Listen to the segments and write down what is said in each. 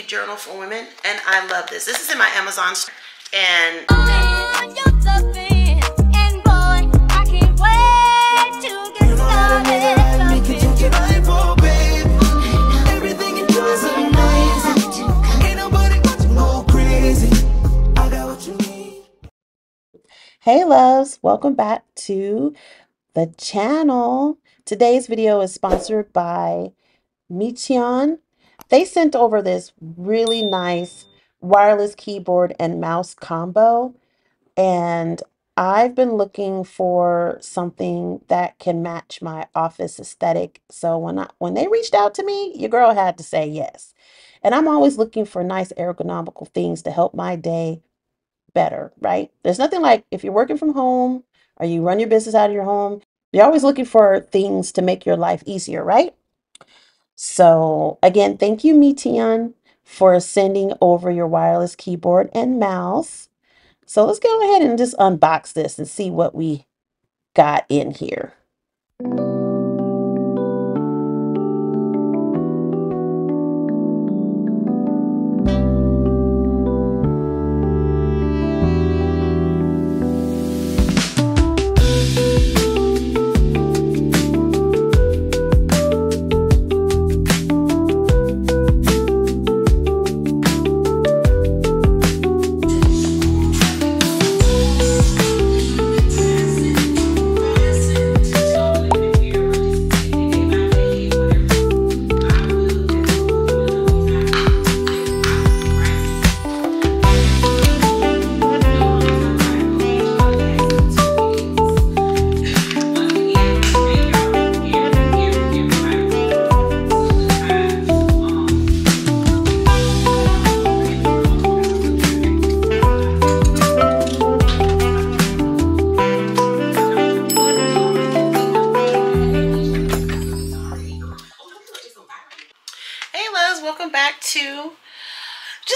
journal for women, and I love this. This is in my Amazon store, and hey loves, welcome back to the channel. Today's video is sponsored by Meetion. They sent over this really nice wireless keyboard and mouse combo, and I've been looking for something that can match my office aesthetic. So when they reached out to me, your girl had to say yes. And I'm always looking for nice ergonomical things to help my day better, right? There's nothing like if you're working from home or you run your business out of your home, you're always looking for things to make your life easier, right? So again, thank you, Meetion, for sending over your wireless keyboard and mouse. So let's go ahead and just unbox this and see what we got in here.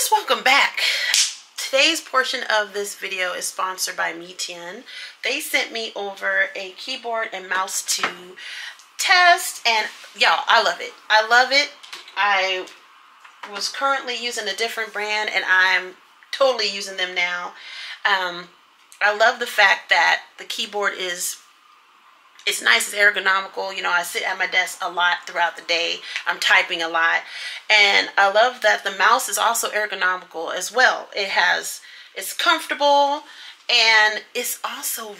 Welcome back. Today's portion of this video is sponsored by Meetion. They sent me over a keyboard and mouse to test, and y'all, I love it. I love it. I was currently using a different brand, and I'm totally using them now. I love the fact that the keyboard it's nice, it's ergonomical. You know, I sit at my desk a lot throughout the day. I'm typing a lot. And I love that the mouse is also ergonomical as well. It's comfortable, and it's also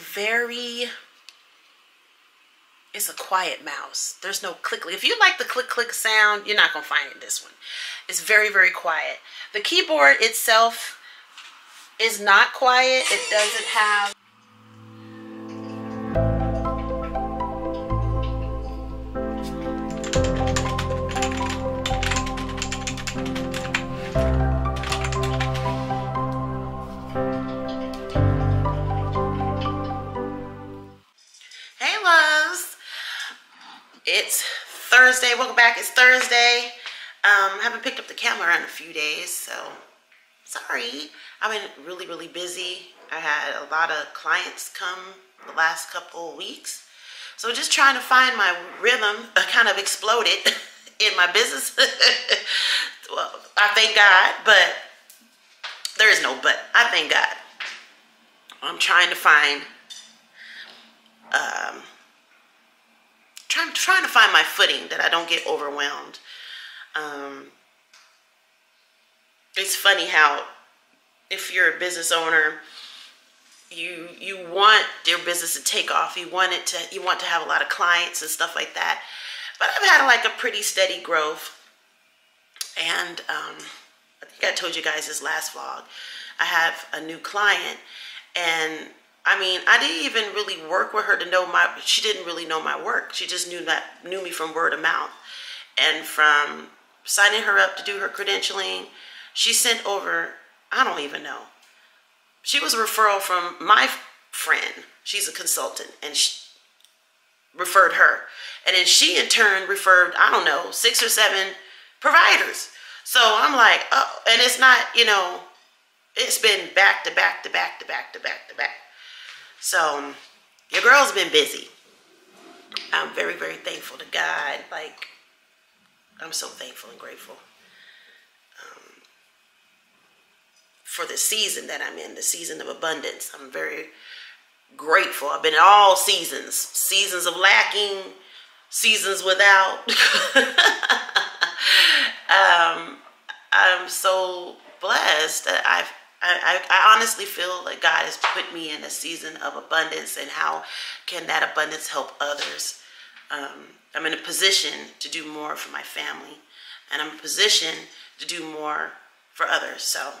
it's a quiet mouse. There's no click. If you like the click click sound, you're not going to find it in this one. It's very, very quiet. The keyboard itself is not quiet. It doesn't have It's Thursday. Welcome back. It's Thursday. I haven't picked up the camera in a few days, so sorry. I've been really, really busy. I had a lot of clients come the last couple of weeks. So just trying to find my rhythm. Kind of exploded in my business. Well, I thank God, but there is no but. I thank God. I'm trying to find trying to find my footing, that I don't get overwhelmed. It's funny how if you're a business owner, you want your business to take off. You want to have a lot of clients and stuff like that. But I've had like a pretty steady growth. And I think I told you guys this last vlog. I have a new client, and I mean, I didn't even really work with her to know she didn't really know my work. She just knew me from word of mouth. And from signing her up to do her credentialing, she sent over, I don't even know. She was a referral from my friend. She's a consultant, and she referred her. And then she in turn referred, I don't know, 6 or 7 providers. So I'm like, oh, and it's not, you know, it's been back to back to back to back to back to back. So your girl's been busy. I'm very, very thankful to God. Like, I'm so thankful and grateful. for the season that I'm in, the season of abundance. I'm very grateful. I've been in all seasons, seasons of lacking, seasons without. I'm so blessed that I honestly feel like God has put me in a season of abundance, and how can that abundance help others? I'm in a position to do more for my family, and I'm in a position to do more for others. So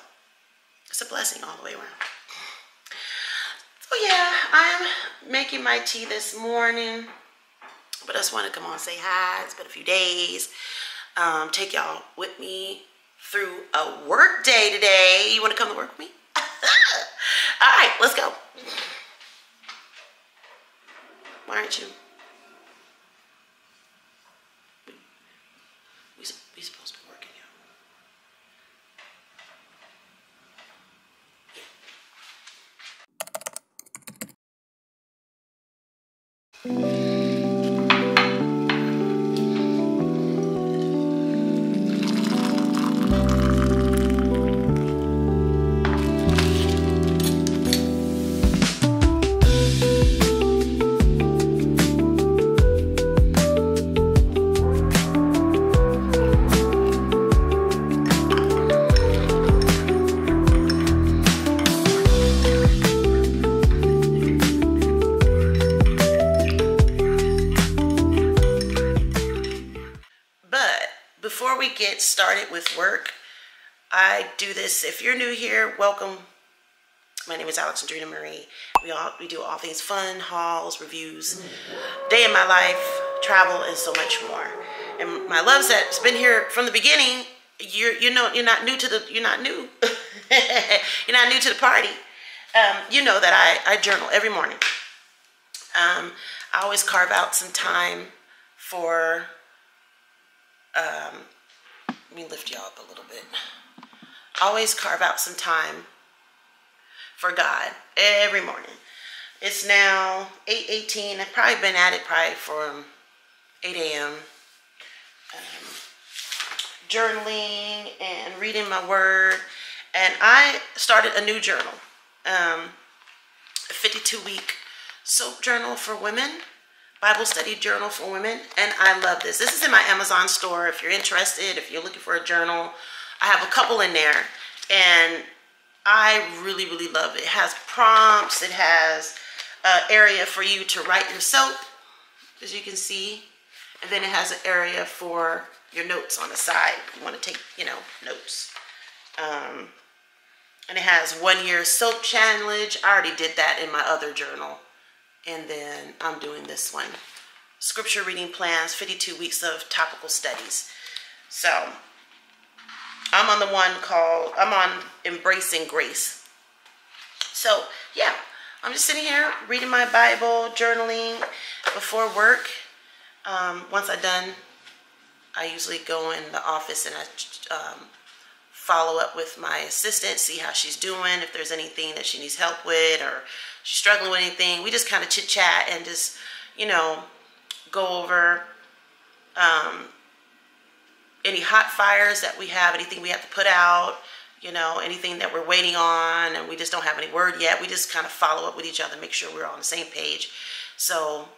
it's a blessing all the way around. So yeah, I'm making my tea this morning, but I just want to come on and say hi. It's been a few days. Take y'all with me through a work day today. You want to come to work with me? All right, let's go. Why aren't you? We supposed to be working, y'all. Before we get started with work, I do this. If you're new here, welcome. My name is Alexandrina Marie. We do all things fun, hauls, reviews, day in my life, travel, and so much more. And my loves that's been here from the beginning, you're not new to the you're not new to the party. You know that I journal every morning. I always carve out some time for. Let me lift y'all up a little bit. I always carve out some time for God every morning. It's now 8:18. I've probably been at it from 8 a.m. Journaling and reading my word. And I started a new journal, a 52-week soap journal for women. Bible study journal for women, and I love this. This is in my Amazon store. If you're interested, if you're looking for a journal, I have a couple in there, and I really, really love it. It has prompts. It has an area for you to write your soap, as you can see, and then it has an area for your notes on the side. If you want to take, notes. And it has 1 year soap challenge. I already did that in my other journal. And then I'm doing this one. Scripture reading plans, 52 weeks of topical studies. So I'm on Embracing Grace. So yeah, I'm just sitting here reading my Bible, journaling before work. Once I'm done, I usually go in the office and I follow up with my assistant, see how she's doing, if there's anything that she needs help with, or she's struggling with anything. We just kind of chit chat and just, go over any hot fires that we have, anything we have to put out, anything that we're waiting on and we just don't have any word yet. We just kind of follow up with each other, make sure we're on the same page. So,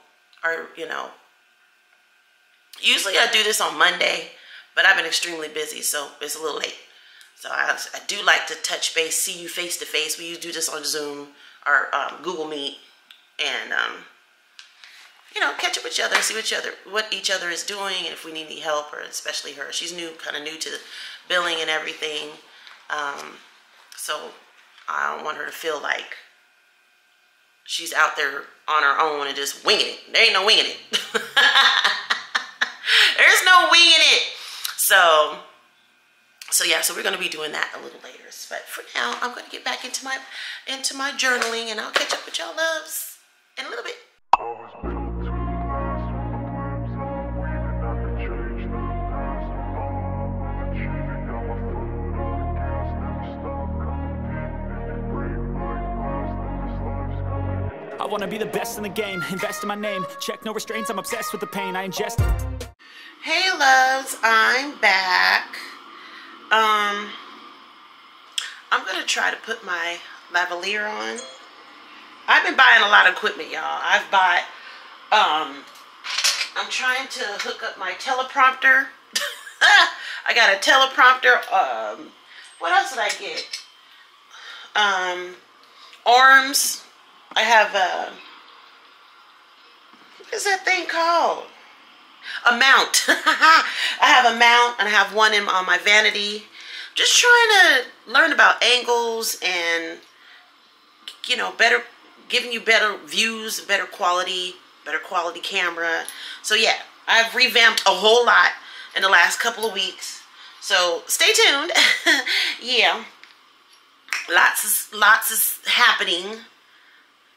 usually I do this on Monday, but I've been extremely busy, so it's a little late. So I do like to touch base, see you face to face. We do this on Zoom or Google Meet, and catch up with each other, see what each other is doing, and if we need any help, or especially her. She's kind of new to billing and everything, so I don't want her to feel like she's out there on her own and just winging it. There ain't no winging it. There's no winging it. So yeah, so we're going to be doing that a little later. But for now, I'm going to get back into my journaling, and I'll catch up with y'all loves in a little bit. I want to be the best in the game, invest in my name, check no restraints, I'm obsessed with the pain I ingest. Hey loves, I'm back. I'm going to try to put my lavalier on. I've been buying a lot of equipment, y'all. I've bought, I'm trying to hook up my teleprompter. I got a teleprompter. What else did I get? Arms. I have what is that thing called? A mount. I have a mount and I have one on my vanity. Just trying to learn about angles and, you know, giving you better views, better quality camera. So yeah, I've revamped a whole lot in the last couple of weeks. So stay tuned. Yeah, lots is happening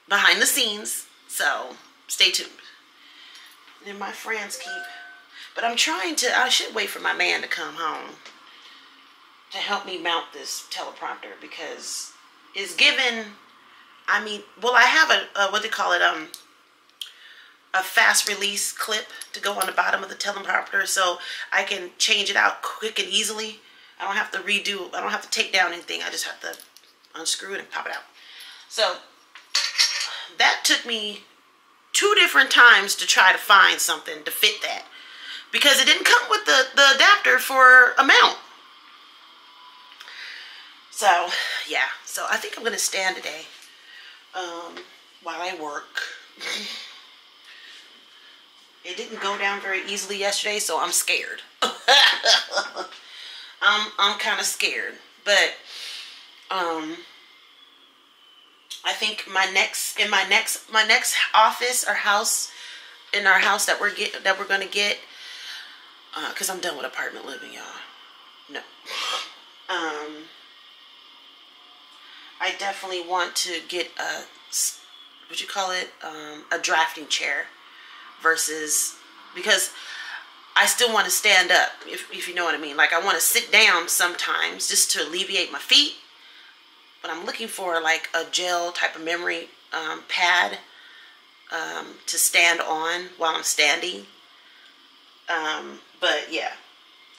behind the scenes. So stay tuned. And my friends but I'm trying to. I should wait for my man to come home to help me mount this teleprompter because it's given. I mean, well, I have a what do you call it? A fast release clip to go on the bottom of the teleprompter, so I can change it out quick and easily. I don't have to redo. I don't have to take down anything. I just have to unscrew it and pop it out. So that took me 2 different times to try to find something to fit that because it didn't come with the adapter for a mount. So yeah, so I think I'm gonna stand today while I work. It didn't go down very easily yesterday, so I'm scared. I'm kind of scared, but I think my next office or house in our house that we're gonna get, because I'm done with apartment living, y'all. No. I definitely want to get a drafting chair versus, because I still want to stand up, if you know what I mean. Like, I want to sit down sometimes just to alleviate my feet, but I'm looking for like a gel type of memory pad to stand on while I'm standing. But yeah,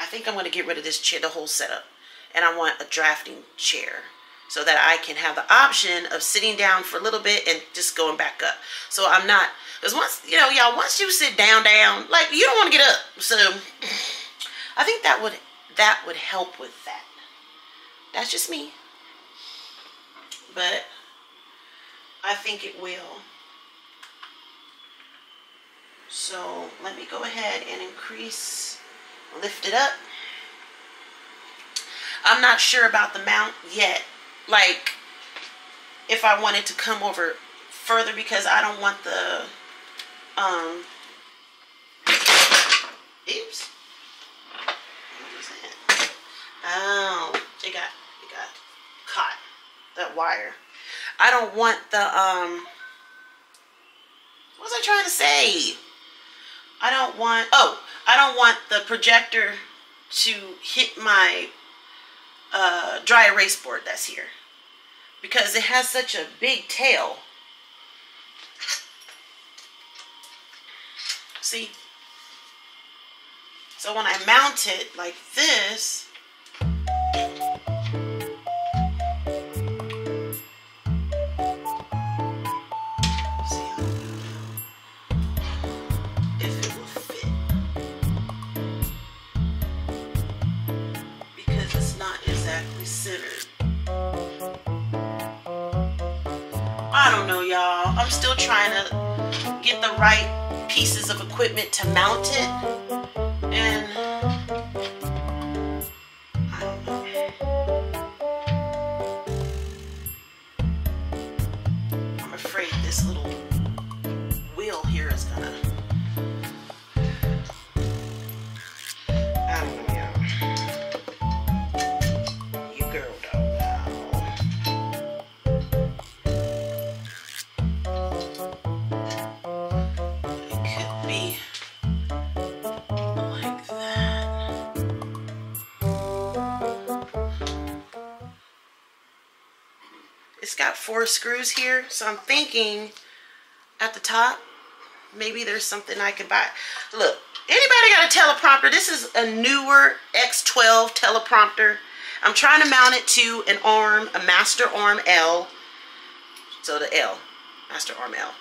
I think I'm going to get rid of this chair, the whole setup, and I want a drafting chair so that I can have the option of sitting down for a little bit and just going back up. So I'm not, because once, you know, y'all, once you sit down, like, you don't want to get up. So I think that would help with that. That's just me. But I think it will. So let me go ahead and lift it up. I'm not sure about the mount yet. Like, if I wanted to come over further, because I don't want the, oops. What was that? Oh, it got caught, that wire. I don't want the, what was I trying to say? I don't want the projector to hit my dry erase board that's here, because it has such a big tail. See? So when I mount it like this, I don't know, y'all. I'm still trying to get the right pieces of equipment to mount it, and I don't know. I'm afraid this little wheel here is gonna, I don't know, y'all. You girl don't know. It's got 4 screws here, so I'm thinking at the top, maybe there's something I could buy. Look, anybody got a teleprompter? This is a newer X12 teleprompter. I'm trying to mount it to an arm, a master arm L. So the L, master arm L.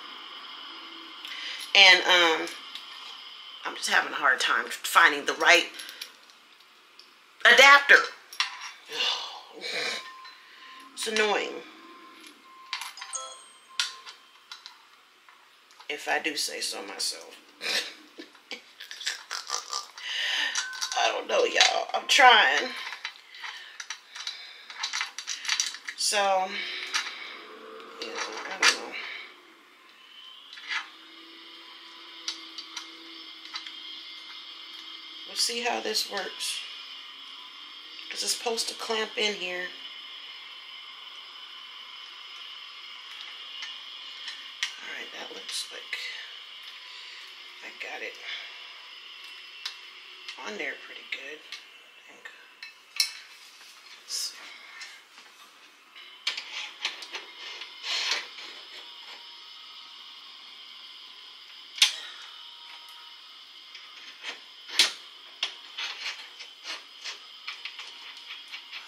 And I'm just having a hard time finding the right adapter. It's annoying, if I do say so myself. I don't know, y'all. I'm trying. So, yeah, I don't know. We'll see how this works. Because it's supposed to clamp in here. Alright, that looks like I got it on there pretty good, I think. Let's see.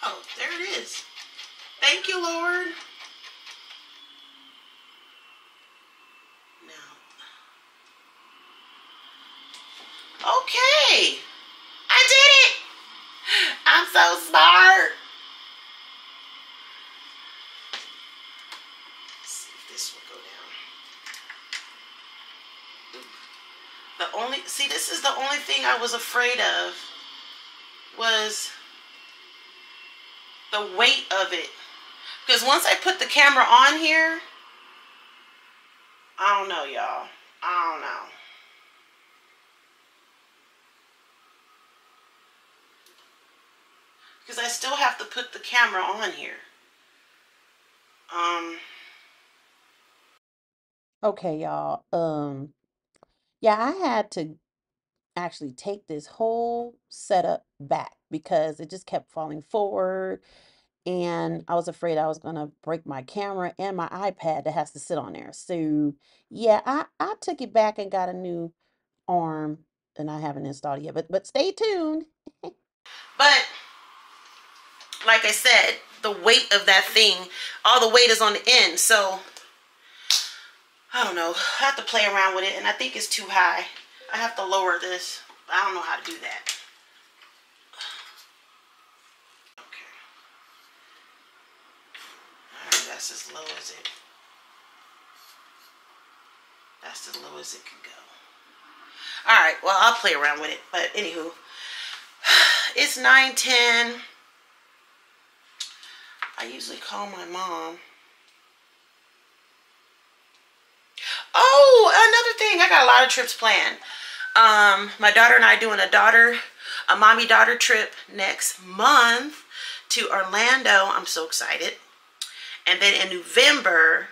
Oh, there it is. Thank you, Lord. Now. Okay. I did it. I'm so smart. Let's see if this will go down. This is the only thing I was afraid of was the weight of it. Because once I put the camera on here, I don't know, y'all. I don't know. Because I still have to put the camera on here. Okay, y'all. Yeah, I had to actually take this whole setup back because it just kept falling forward, and I was afraid I was gonna break my camera and my iPad that has to sit on there. So yeah, I took it back and got a new arm, and I haven't installed it yet. But stay tuned. But like I said, the weight of that thing, all the weight is on the end. So I don't know. I have to play around with it, and I think it's too high. I have to lower this. I don't know how to do that. Okay. Alright, that's as low as it. That's as low as it can go. Alright, well, I'll play around with it. But anywho, it's 9:10. I usually call my mom. Oh, another thing. I got a lot of trips planned. My daughter and I are doing a mommy-daughter trip next month to Orlando. I'm so excited. And then in November,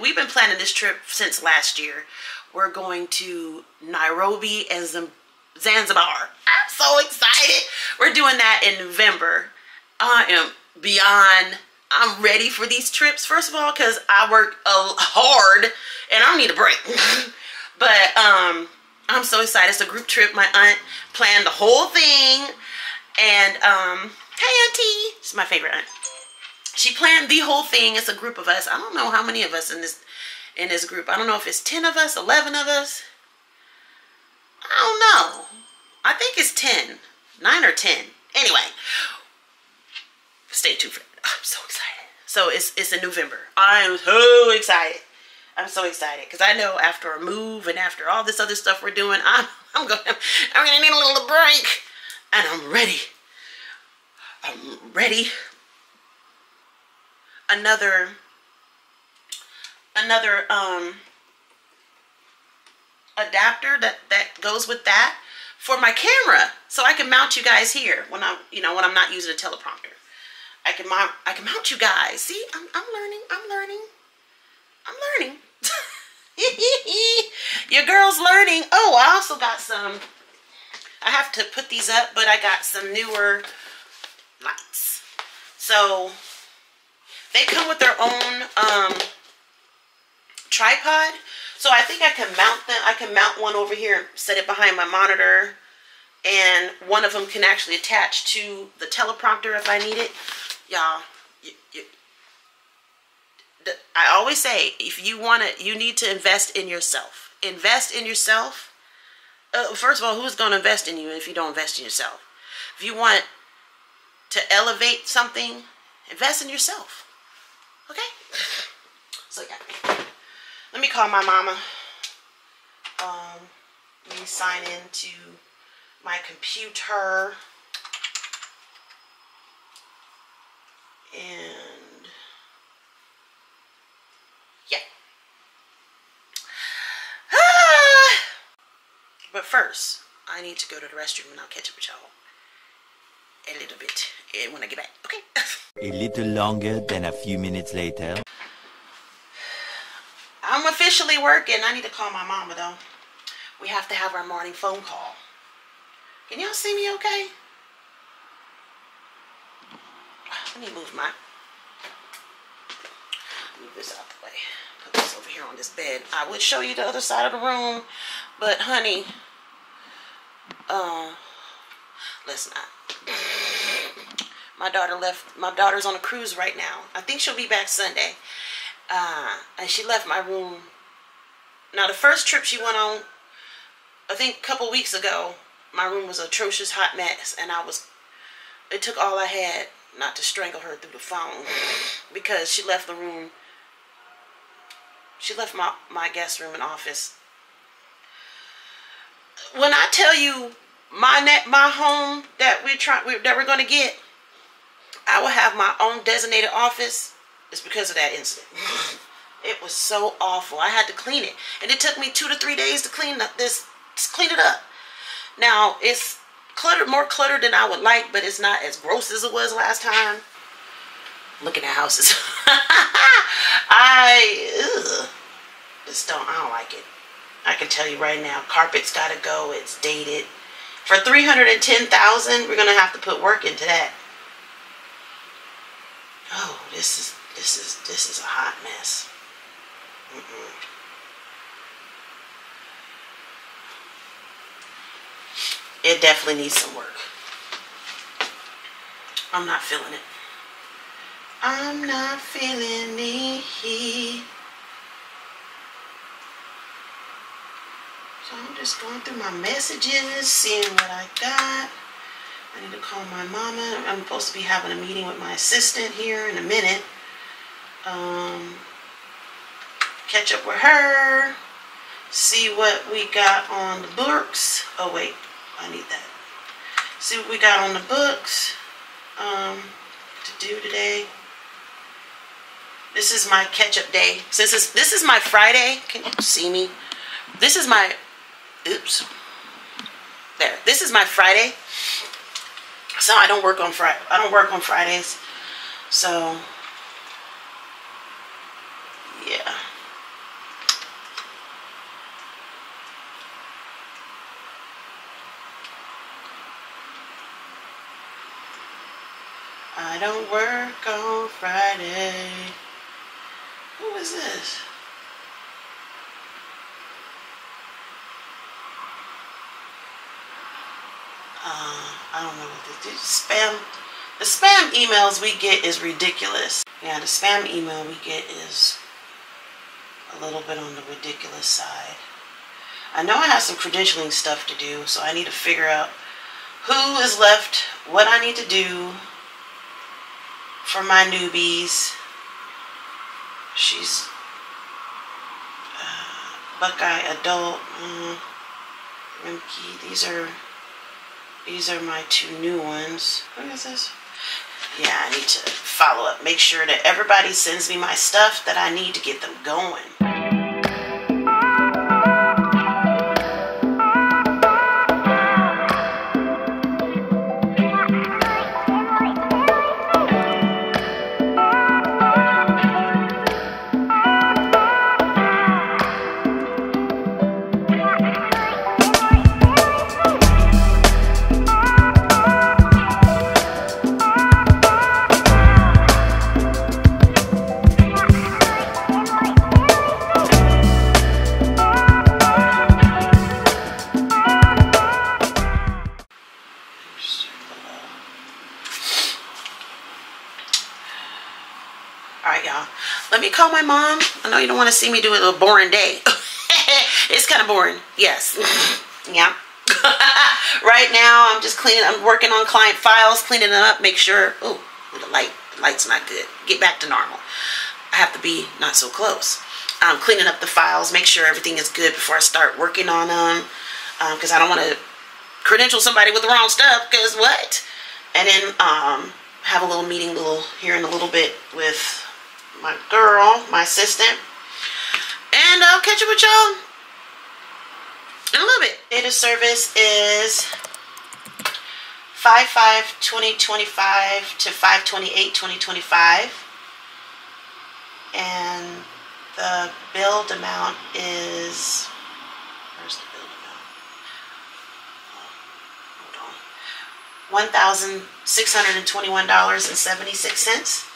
we've been planning this trip since last year. We're going to Nairobi and Zanzibar. I'm so excited. We're doing that in November. I am beyond... I'm ready for these trips, first of all, because I work hard and I need a break. But I'm so excited. It's a group trip. My aunt planned the whole thing. And hey, Auntie. She's my favorite aunt. She planned the whole thing. It's a group of us. I don't know how many of us in this group. I don't know if it's 10 of us, 11 of us. I don't know. I think it's 10. 9 or 10. Anyway, stay tuned for it. I'm so excited. So it's in November. I'm so excited. I'm so excited because I know after a move and after all this other stuff we're doing, I'm gonna need a little break, and I'm ready. I'm ready. Another adapter that goes with that for my camera, so I can mount you guys here when I'm not using a teleprompter. I can mount you guys. See, I'm learning. Your girl's learning. Oh, I also got some. I have to put these up, but I got some newer lights. So they come with their own tripod. So I think I can mount them. I can mount one over here and set it behind my monitor. and one of them can actually attach to the teleprompter if I need it. Y'all, I always say, if you want to, you need to invest in yourself. Invest in yourself. First of all, who's going to invest in you if you don't invest in yourself? If you want to elevate something, invest in yourself. Okay? So yeah, let me call my mama. Let me sign into my computer. And yeah. But first, I need to go to the restroom and I'll catch up with y'all a little bit when I get back, okay? A little longer than a few minutes later. I'm officially working. I need to call my mama though. We have to have our morning phone call. Can y'all see me okay? Let me move this out the way. Put this over here on this bed. I would show you the other side of the room, but honey, let's not. My daughter left. My daughter's on a cruise right now. I think she'll be back Sunday. And she left my room. Now the first trip she went on, I think a couple weeks ago, my room was an atrocious hot mess, and it took all I had not to strangle her through the phone, because she left the room. She left my guest room and office. When I tell you my home that we're gonna get, I will have my own designated office. It's because of that incident. It was so awful. I had to clean it, and it took me 2 to 3 days to clean it up. Now it's more cluttered than I would like, but it's not as gross as it was last time. Looking at houses. I don't like it. I can tell you right now, carpet's gotta go. It's dated. For $310,000, we're gonna have to put work into that. Oh, this is a hot mess. It definitely needs some work. I'm not feeling it. I'm not feeling it. So I'm just going through my messages, seeing what I got. I need to call my mama. I'm supposed to be having a meeting with my assistant here in a minute. Catch up with her. See what we got on the books. Oh wait, I need that. See what we got on the books to do today. This is my catch-up day. Since this is my Friday. Can you see me? This is my, oops. There. This is my Friday. So I don't work on Fridays. So yeah. I don't work on Friday. Who is this? I don't know what this is. Spam. The spam emails we get is ridiculous. Yeah, the spam email we get is a little bit on the ridiculous side. I know I have some credentialing stuff to do, so I need to figure out who is left, what I need to do for my newbies. She's Buckeye Adult, Rimkey. These are my 2 new ones. What is this? Yeah, I need to follow up. Make sure that everybody sends me my stuff that I need to get them going. me call my mom. I know you don't want to see me do a little boring day. It's kind of boring. Yes. Yeah. Right now, I'm just cleaning. I'm working on client files, cleaning them up, make sure. Oh, the light's not good. Get back to normal. I have to be not so close. Cleaning up the files, make sure everything is good before I start working on them. Because I don't want to credential somebody with the wrong stuff. Because what? And then have a little meeting, here in a little bit with my girl, my assistant, and I'll catch up with y'all in a little bit. Data service is 5/5/2025 to 5/28/2025, and the billed amount is, where's the billed amount? Hold on, $1,621.76.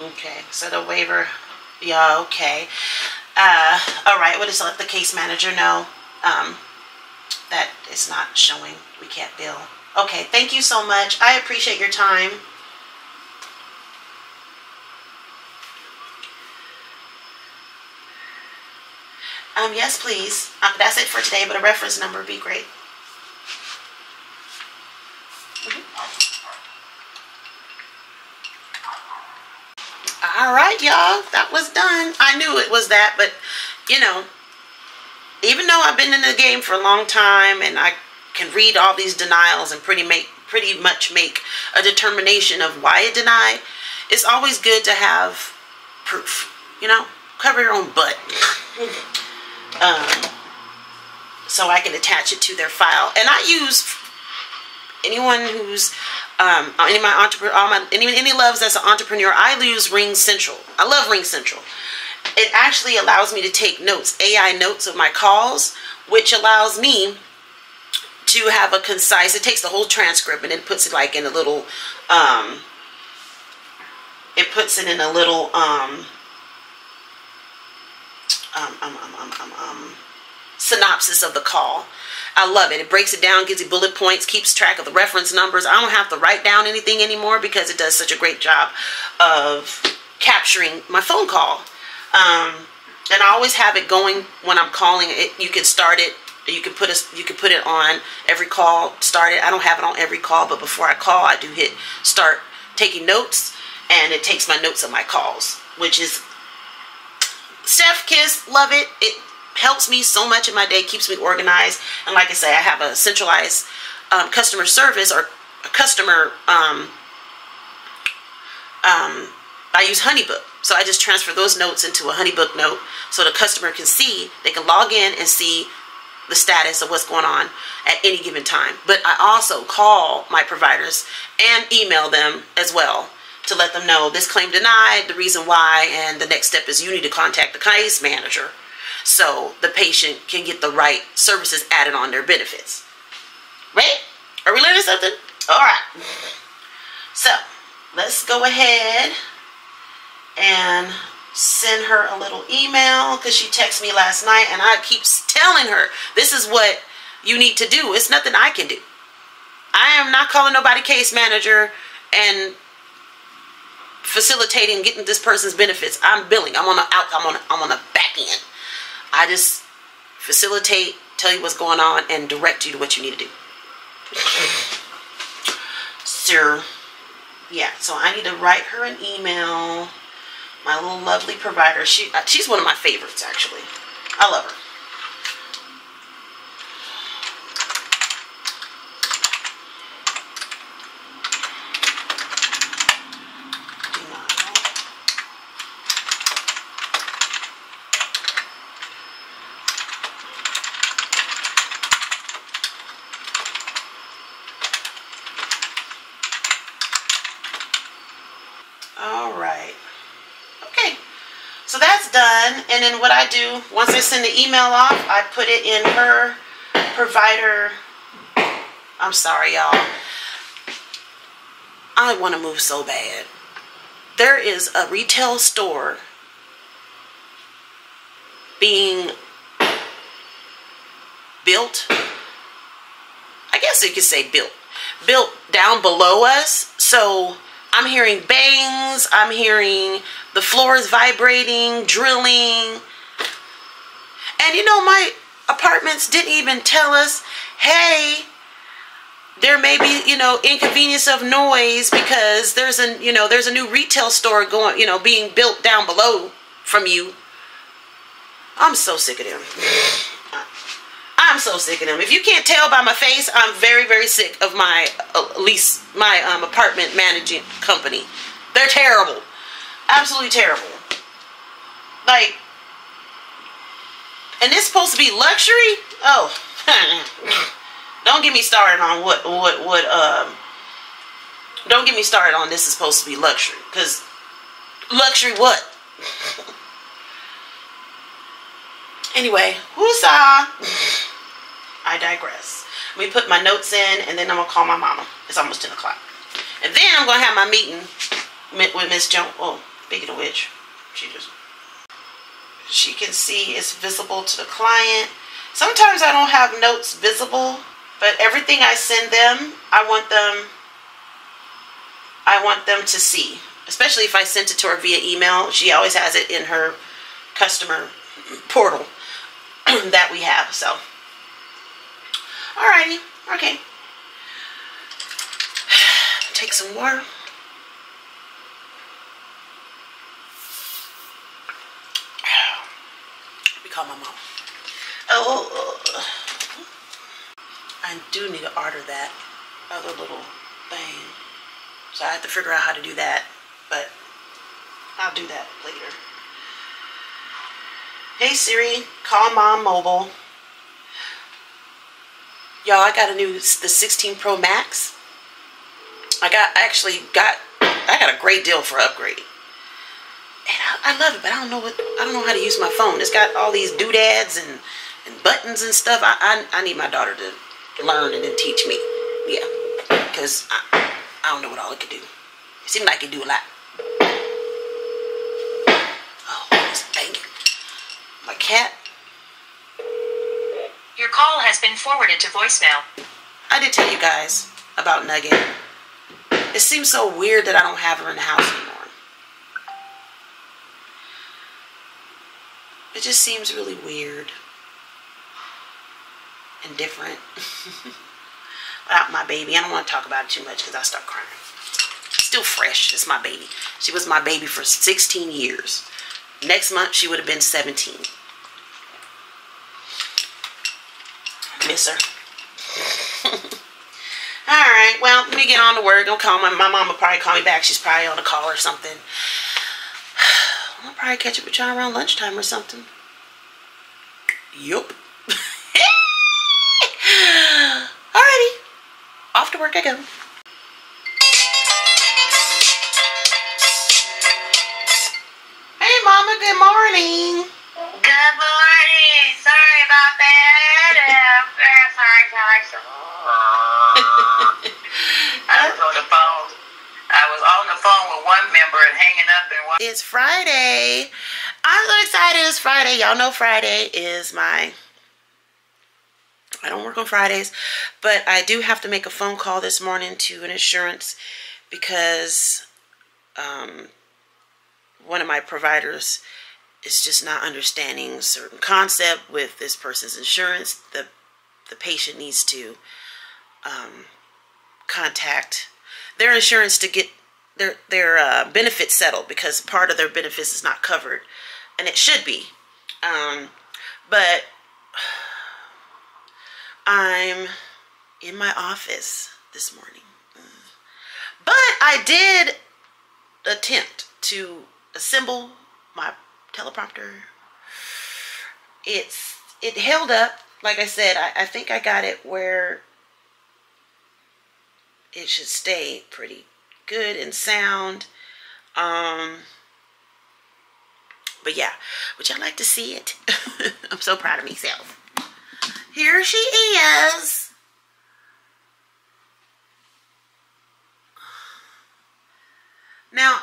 Okay, so the waiver, yeah, okay. All right, we'll just let the case manager know that it's not showing, we can't bill. Okay, thank you so much. I appreciate your time. Yes, please. That's it for today, but a reference number would be great. All right, y'all, that was done. I knew it was that, but you know, even though I've been in the game for a long time and I can read all these denials and pretty much make a determination of why it denied, it's always good to have proof. You know, cover your own butt. So I can attach it to their file. And I use anyone who's any loves that's an entrepreneur. I use Ring Central. I love Ring Central. It actually allows me to take notes, AI notes of my calls, which allows me to have a concise. It takes the whole transcript and it puts it like in a little. It puts it in a little synopsis of the call. I love it. It breaks it down, gives you bullet points, keeps track of the reference numbers. I don't have to write down anything anymore because it does such a great job of capturing my phone call. And I always have it going when I'm calling it. You can start it. You can put it on every call. Start it. I don't have it on every call, but before I call, I do hit start taking notes, and it takes my notes of my calls, which is Chef Kiss. Love it. It helps me so much in my day, keeps me organized. And like I say, I have a centralized customer service or a customer. I use HoneyBook, so I just transfer those notes into a HoneyBook note, so the customer can see. They can log in and see the status of what's going on at any given time. But I also call my providers and email them as well to let them know this claim denied, the reason why, and the next step is you need to contact the case manager so the patient can get the right services added on their benefits. Right? Are we learning something? All right. So let's go ahead and send her a little email, because she texted me last night and I keep telling her this is what you need to do. It's nothing I can do. I am not calling nobody case manager and facilitating getting this person's benefits. I'm billing. I'm on the back end. I just facilitate, tell you what's going on, and direct you to what you need to do. So yeah, so I need to write her an email. My little lovely provider. She's one of my favorites, actually. I love her. All right. Okay, so that's done. And then what I do, once I send the email off, I put it in her provider. I'm sorry, y'all. I want to move so bad. There is a retail store being built. I guess you could say built down below us. So I'm hearing bangs, I'm hearing the floors vibrating, drilling. And you know, my apartments didn't even tell us, hey, there may be, you know, inconvenience of noise because there's a new retail store going, you know, being built down below from you. I'm so sick of them. I'm so sick of them. If you can't tell by my face, I'm very, very sick of my apartment managing company. They're terrible. Absolutely terrible. Like, and this supposed to be luxury? Oh, don't get me started on don't get me started on this is supposed to be luxury. Because luxury what? Anyway, woosah. I digress. Let me put my notes in, and then I'm going to call my mama. It's almost 10 o'clock. And then I'm going to have my meeting with Miss Joan. Oh, speaking of which, she can see it's visible to the client. Sometimes I don't have notes visible, but everything I send them, I want them to see. Especially if I sent it to her via email. She always has it in her customer portal that we have. So, alrighty, okay. Take some water. Let me call my mom. Oh, I do need to order that other little thing. So I have to figure out how to do that, but I'll do that later. Hey Siri, call Mom Mobile. Y'all, I got the 16 Pro Max. I got a great deal for upgrading. And I love it, but I don't know how to use my phone. It's got all these doodads and buttons and stuff. I need my daughter to learn and then teach me. Yeah, because I don't know what all it could do. It seemed like it do a lot. Oh, it's banging. My cat. Your call has been forwarded to voicemail. I did tell you guys about Nugget. It seems so weird that I don't have her in the house anymore. It just seems really weird and different. Without my baby. I don't want to talk about it too much because I start crying. Still fresh. It's my baby. She was my baby for 16 years. Next month she would have been 17. Miss her. Alright, well, let me get on to work. I'll call my mom will probably call me back. She's probably on a call or something. I'll probably catch up with y'all around lunchtime or something. Yup. Alrighty. Off to work I go. Hey, Mama, good morning. Good morning. Sorry about that. Sorry. I was on the phone. I was on the phone with one member and hanging up and one. It's Friday. I'm so excited it's Friday. Y'all know Friday is I don't work on Fridays, but I do have to make a phone call this morning to an insurance because one of my providers is just not understanding certain concept with this person's insurance. The patient needs to contact their insurance to get their benefits settled because part of their benefits is not covered, and it should be. But I'm in my office this morning, but I did attempt to assemble my teleprompter. It held up. Like I said, I think I got it where it should stay pretty good and sound. But yeah, would y'all like to see it? I'm so proud of myself. Here she is. Now,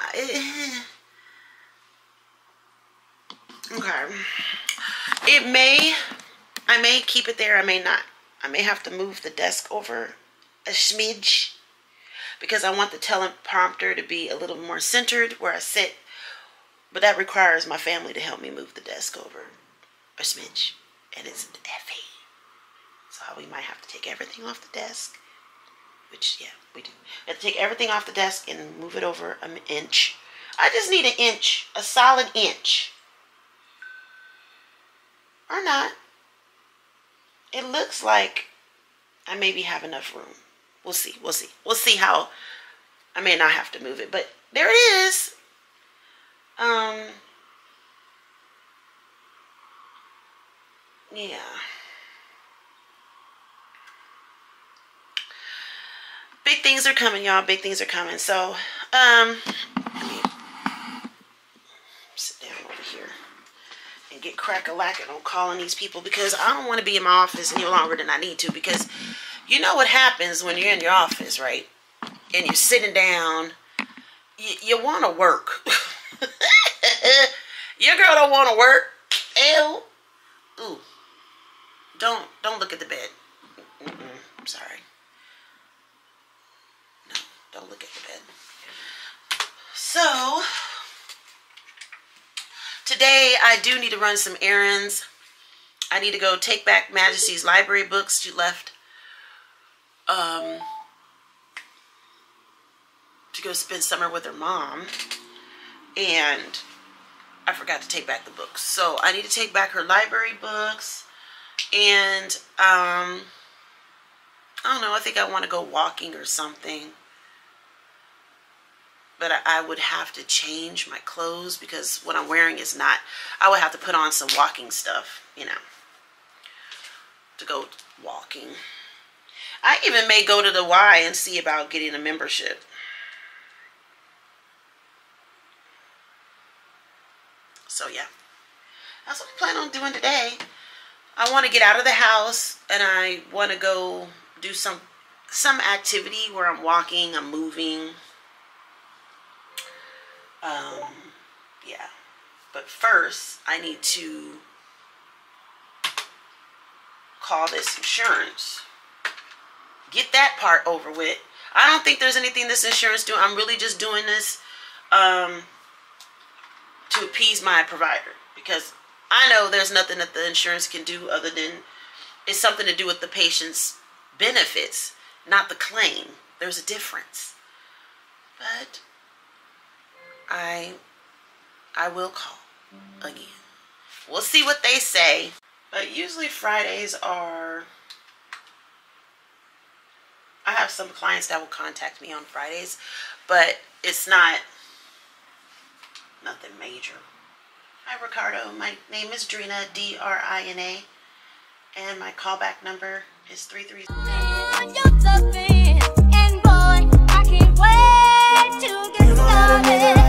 okay. I may keep it there, I may not. I may have to move the desk over a smidge because I want the teleprompter to be a little more centered where I sit. But that requires my family to help me move the desk over a smidge. And it's heavy. So we might have to take everything off the desk. Which, yeah, we do. We have to take everything off the desk and move it over an inch. I just need an inch. A solid inch. Or not. It looks like I maybe have enough room. We'll see. We'll see. We'll see how. I may not have to move it. But there it is. Yeah. Big things are coming, y'all. Big things are coming. So, let me sit down over here and get crack-a-lackin' on calling these people because I don't want to be in my office any longer than I need to because you know what happens when you're in your office, right? And you're sitting down. You want to work. Your girl don't want to work. Ew. Ooh. Don't look at the bed. I'm sorry. No, don't look at the bed. So, today I do need to run some errands. I need to go take back Majesty's library books she left. To go spend summer with her mom. And I forgot to take back the books. So I need to take back her library books. And I don't know, I think I want to go walking or something. But I would have to change my clothes because what I'm wearing is not, I would have to put on some walking stuff, you know, to go walking. I even may go to the Y and see about getting a membership. So yeah, that's what I plan on doing today. I want to get out of the house and I want to go do some activity where I'm walking, I'm moving. Yeah, but first I need to call this insurance. Get that part over with. I don't think there's anything this insurance doing. I'm really just doing this to appease my provider because I know there's nothing that the insurance can do other than it's something to do with the patient's benefits, not the claim. There's a difference. But I will call again. We'll see what they say. But usually Fridays are, I have some clients that will contact me on Fridays, but it's not nothing major. Hi Ricardo, my name is Drina, D-R-I-N-A, and my callback number is 330.